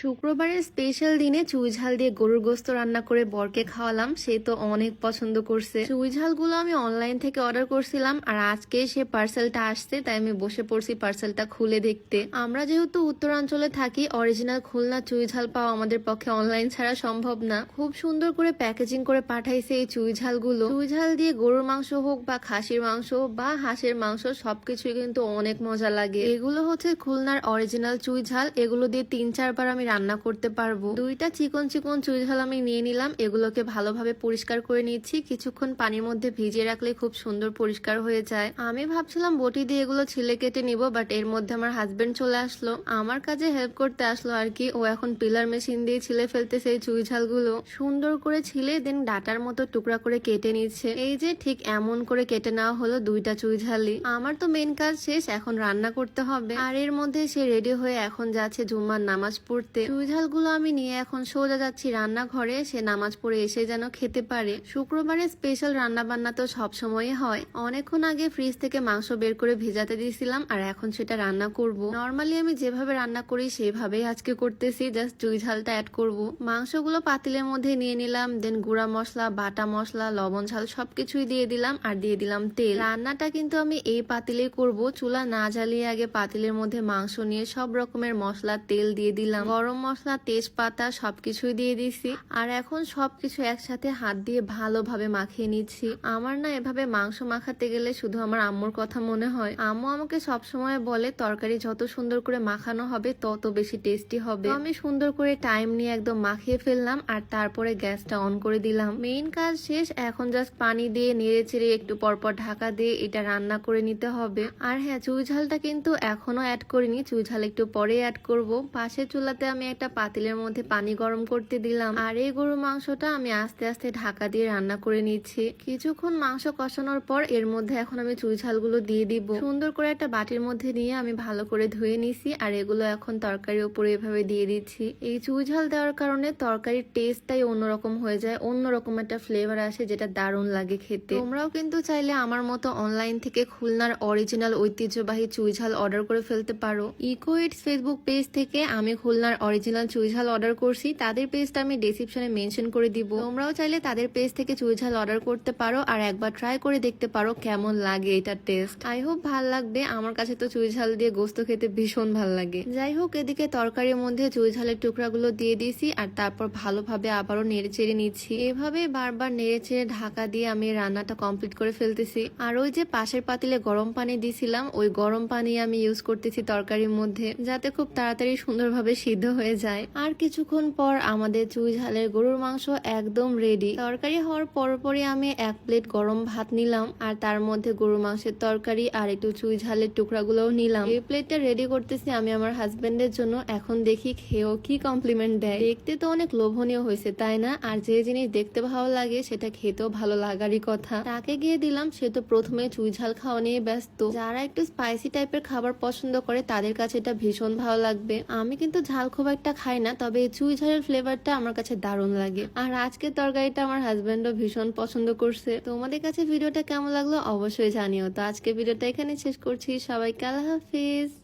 শুক্রবারের স্পেশাল দিনে চুই ঝাল দিয়ে গরুর গোস্ত রান্না করে বরকে খাওয়ালাম। সে তো অনেক পছন্দ করছে। চুই ঝালগুলো আমি অনলাইন থেকে অর্ডার করছিলাম, আর আজকে সে পার্সেলটা আসছে, তাই আমি বসে পড়ছি পার্সেলটা খুলে দেখতে। আমরা যেহেতু উত্তরাঞ্চলে থাকি, অরিজিনাল খুলনা চুই ঝাল পাওয়া আমাদের পক্ষে অনলাইন ছাড়া সম্ভব না। খুব সুন্দর করে প্যাকেজিং করে পাঠাইছে এই চুই ঝালগুলো। চুই ঝাল দিয়ে গরুর মাংস হোক বা খাসির মাংস বা হাঁসের মাংস, সবকিছুই কিন্তু অনেক মজা লাগে। এগুলো হচ্ছে খুলনার অরিজিনাল চুই ঝাল। এগুলো দিয়ে 3-4 বার আমি রান্না করতে পারবো। দুইটা চিকন চিকন চুই ঝাল আমি নিয়ে নিলাম। এগুলোকে ভালোভাবে পরিষ্কার করে নিচ্ছি। কিছুক্ষণ পানির মধ্যে ভিজিয়ে রাখলে খুব সুন্দর পরিষ্কার হয়ে যায়। আমি ভাবছিলাম বটি দিয়ে এগুলো ছিলে কেটে নিব, বাট এর মধ্যে আমার হাজবেন্ড চলে আসলো, আমার কাজে হেল্প করতে আসলো আর কি। ও এখন পিলার মেশিন দিয়ে ছিলে ফেলতেছে এই চুই ঝালগুলো। সুন্দর করে ছিলে দেন ডাটার মতো টুকরা করে কেটে নিচ্ছে। এই যে ঠিক এমন করে কেটে নেওয়া হলো দুইটা চুই ঝালই। আমার তো মেন কাজ শেষ, এখন রান্না করতে হবে। আর এর মধ্যে সে রেডি হয়ে এখন যাচ্ছে জুম্মার নামাজ পড়তে। চুই ঝালগুলো আমি নিয়ে এখন সোজা যাচ্ছি রান্নাঘরে। সে নামাজ পড়ে এসে যেন খেতে পারে। শুক্রবারে স্পেশাল রান্না বান্না তো সবসময় হয়। অনেকক্ষণ আগে ফ্রিজ থেকে মাংস বের করে ভিজাতে দিয়েছিলাম, আর এখন সেটা রান্না করব। নর্মালি আমি যেভাবে রান্না করি সেভাবেই আজকে করতেছি, জাস্ট চুই ঝালটা অ্যাড করব। মাংসগুলো পাতিলের মধ্যে নিয়ে নিলাম, দেন গুঁড়া মশলা, বাটা মশলা, লবণ, ঝাল সবকিছুই দিয়ে দিলাম, আর দিয়ে দিলাম তেল। রান্নাটা কিন্তু আমি এই পাতিলেই করব। চুলা না জ্বালিয়ে আগে পাতিলের মধ্যে মাংস নিয়ে সব রকমের মশলা, তেল দিয়ে দিলাম, গরম মশলা, তেজপাতা সবকিছুই দিয়ে দিছি। আর এখন সবকিছু একসাথে হাত দিয়ে ভালোভাবে মাখিয়ে নিচ্ছি। আমার না এভাবে মাংস মাখাতে গেলে শুধু আমার আম্মুর কথা মনে হয়। আম্মু আমাকে সবসময় বলে তরকারি যত সুন্দর করে মাখানো হবে তত বেশি টেস্টি হবে। তো আমি সুন্দর করে টাইম নিয়ে একদম মাখিয়ে ফেললাম, আর তারপরে গ্যাসটা অন করে দিলাম। মেইন কাজ শেষ, এখন জাস্ট পানি দিয়ে নেড়ে চেড়ে একটু পরপর ঢাকা দিয়ে এটা রান্না করে নিতে হবে। আর হ্যাঁ, চুই ঝালটা কিন্তু এখনো অ্যাড করিনি, চুই ঝাল একটু পরে অ্যাড করব। পাশের চুলাতে আমি একটা পাতিলের মধ্যে পানি গরম করতে দিলাম, আর এই গরুর মাংসটা আমি আস্তে আস্তে ঢাকা দিয়ে রান্না করে নিচ্ছি। কিছুক্ষণ মাংস কষানোর পর এর মধ্যে এখন আমি চুই ঝালগুলো দিয়ে দিব। সুন্দর করে একটা বাটির মধ্যে নিয়ে আমি ভালো করে ধুয়ে নিছি, আর এগুলো এখন তরকারির উপরে এভাবে দিয়ে দিচ্ছি। এই চুই ঝাল দেওয়ার কারণে তরকারির টেস্টটাই অন্যরকম হয়ে যায়, অন্যরকম একটা ফ্লেভার আসে, যেটা দারুণ লাগে খেতে। তোমরাও কিন্তু চাইলে আমার মতো অনলাইন থেকে খুলনার অরিজিনাল ঐতিহ্যবাহী চুই ঝাল অর্ডার করে ফেলতে পারো। ইকো ইটস ফেসবুক পেজ থেকে আমি খুলনার অরিজিনাল চুই ঝাল অর্ডার করছি। তাদের পেজটা আমি ডেসক্রিপশনে মেনশন করে দিব। তোমরাও চাইলে তাদের পেজ থেকে চুই ঝাল অর্ডার করতে পারো, আর একবার ট্রাই করে দেখতে পারো কেমন লাগে এটার টেস্ট। আই হোপ ভাল লাগবে। আমার কাছে তো চুই ঝাল দিয়ে গোস্ত খেতে ভীষণ ভাল লাগে। যাই হোক, এদিকে তরকারির মধ্যে চুই ঝালের টুকরাগুলো দিয়ে দিয়েছি, আর তারপর ভালোভাবে আবারও নেড়ে চেড়ে নিচ্ছি। এভাবে বারবার নেড়ে চেড়ে ঢাকা দিয়ে আমি রান্নাটা কমপ্লিট করে ফেলতেছি। আর ওই যে পাশের পাতিলে গরম পানি দিছিলাম, ওই গরম পানি আমি ইউজ করতেছি তরকারির মধ্যে, যাতে খুব তাড়াতাড়ি সুন্দরভাবে সিদ্ধ হয়ে যায়। আর কিছুক্ষণ পর আমাদের চুই ঝালের গরুর মাংস একদম রেডি। তরকারি হওয়ার পরপরই আমি 1 প্লেট গরম ভাত নিলাম, আর তার মধ্যে গরুর মাংসের তরকারি আর একটু চুই ঝালের টুকরাগুলোও নিলাম। এই প্লেটটা রেডি করতেছি আমি আমার হাজবেন্ডের জন্য। এখন দেখি খেয়েও কি কমপ্লিমেন্ট দেয়। দেখতে তো অনেক লোভনীয় হয়েছে, তাই না? আর যে জিনিস দেখতে ভালো লাগে সেটা খেতেও ভালো লাগারই কথা। তাকে গিয়ে দিলাম, সে তো প্রথমে চুই ঝাল খাওয়া নিয়ে ব্যস্ত। যারা একটু স্পাইসি টাইপের খাবার পছন্দ করে তাদের কাছে এটা ভীষণ ভালো লাগবে। আমি কিন্তু ঝাল খুব একটা খাই না, তবে চুই ঝালের ফ্লেভারটা আমার কাছে দারুণ লাগে। আর আজকের তরকারিটা আমার হাজবেন্ডও ভীষণ পছন্দ করছে। তোমাদের কাছে ভিডিওটা কেমন লাগলো অবশ্যই জানিও। তো আজকে ভিডিওটা এখানে শেষ করছি। সবাইকে আল্লাহ হাফিজ।